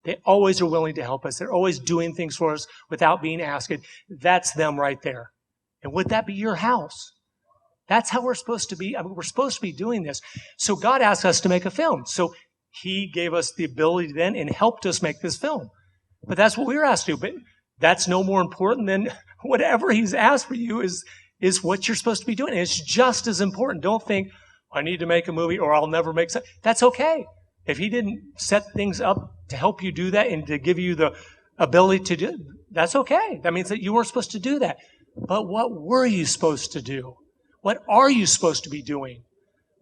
They always are willing to help us. They're always doing things for us without being asked. That's them right there. And would that be your house? That's how we're supposed to be. I mean, we're supposed to be doing this. So God asked us to make a film. So he gave us the ability then and helped us make this film. But that's what we were asked to do. But that's no more important than whatever he's asked for you is what you're supposed to be doing. And it's just as important. Don't think, I need to make a movie or I'll never make something. That's okay. If he didn't set things up to help you do that and to give you the ability to do, that's okay. That means that you weren't supposed to do that. But what were you supposed to do? What are you supposed to be doing?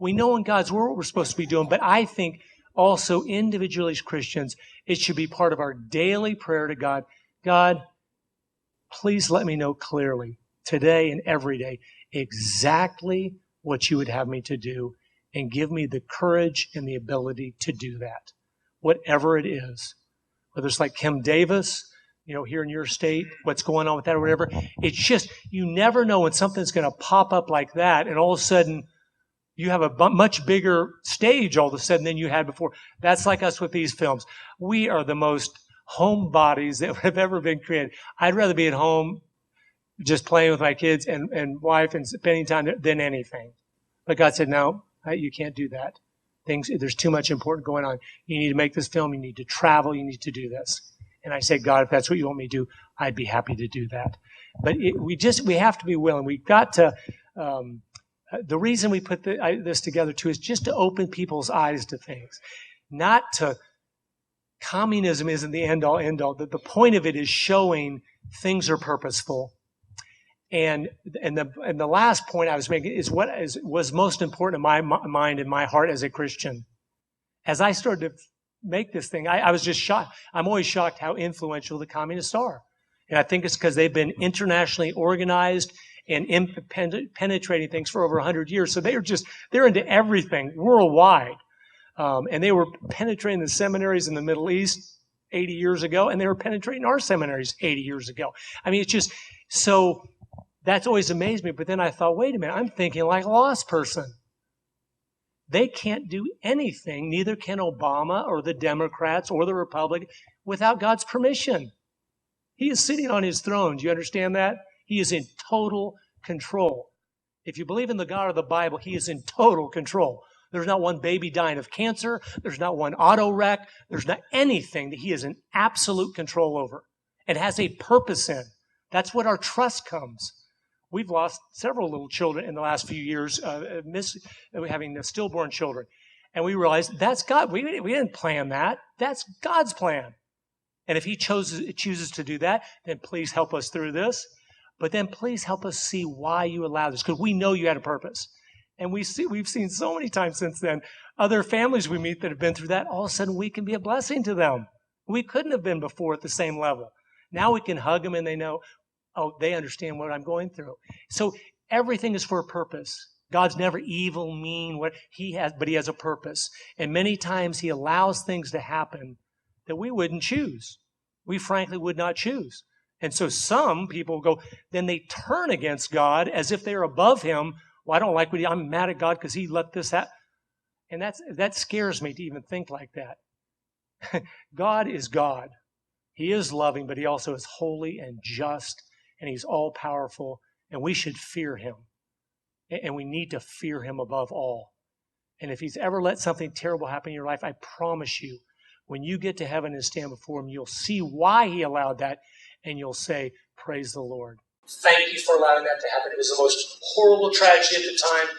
We know in God's word what we're supposed to be doing, but I think also individually as Christians, it should be part of our daily prayer to God. God, please let me know clearly today and every day exactly what you would have me to do, and give me the courage and the ability to do that, whatever it is. Whether it's like Kim Davis, here in your state, what's going on with that or whatever. It's just, you never know when something's going to pop up like that, and all of a sudden you have a much bigger stage all of a sudden than you had before. That's like us with these films. We are the most homebodies that have ever been created. I'd rather be at home just playing with my kids and wife and spending time than anything. But God said, no, you can't do that. There's too much important going on. You need to make this film. You need to travel. You need to do this. And I said, God, if that's what you want me to do, I'd be happy to do that. But we have to be willing. We've got to, the reason we put this together too is just to open people's eyes to things. Not to, communism isn't the end all. The point of it is showing things are purposeful. And the last point I was making is what was most important in my mind and my heart as a Christian. As I started to make this thing, I was just shocked. I'm always shocked how influential the communists are. And I think it's because they've been internationally organized and penetrating things for over 100 years. So they're into everything worldwide. And they were penetrating the seminaries in the Middle East 80 years ago, and they were penetrating our seminaries 80 years ago. I mean, it's just, so that's always amazed me. But then I thought, wait a minute, I'm thinking like a lost person. They can't do anything, neither can Obama or the Democrats or the Republicans, without God's permission. He is sitting on his throne. Do you understand that? He is in total control. If you believe in the God of the Bible, he is in total control. There's not one baby dying of cancer. There's not one auto wreck. There's not anything that he is in absolute control over. It has a purpose in. That's what our trust comes. We've lost several little children in the last few years, having stillborn children. And we realized that's God. We didn't plan that. That's God's plan. And if he chooses to do that, then please help us through this. But then please help us see why you allowed this, because we know you had a purpose. And we've seen so many times since then, other families we meet that have been through that, all of a sudden we can be a blessing to them. We couldn't have been before at the same level. Now we can hug them and they know, oh, they understand what I'm going through. So everything is for a purpose. God's never evil, mean, but he has a purpose. And many times he allows things to happen that we wouldn't choose. We frankly would not choose. And so some people go, then they turn against God as if they're above him. Well, I don't like I'm mad at God because he let this happen. And that scares me to even think like that. God is God. He is loving, but he also is holy and just, and he's all powerful, and we should fear him. And we need to fear him above all. And if he's ever let something terrible happen in your life, I promise you, when you get to heaven and stand before him, you'll see why he allowed that, and you'll say, praise the Lord. Thank you for allowing that to happen. It was the most horrible tragedy at the time,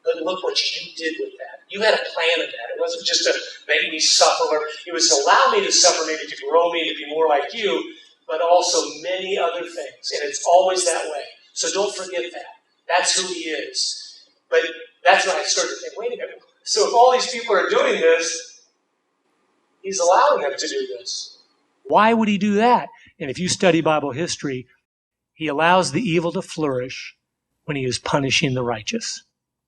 but look what you did with that. You had a plan of that. It wasn't just to make me suffer. It was to allow me to suffer, maybe to grow me to be more like you, but also many other things. And it's always that way. So don't forget that. That's who he is. But that's when I started to think, wait a minute. So if all these people are doing this, he's allowing them to do this. Why would he do that? And if you study Bible history, he allows the evil to flourish when he is punishing the righteous.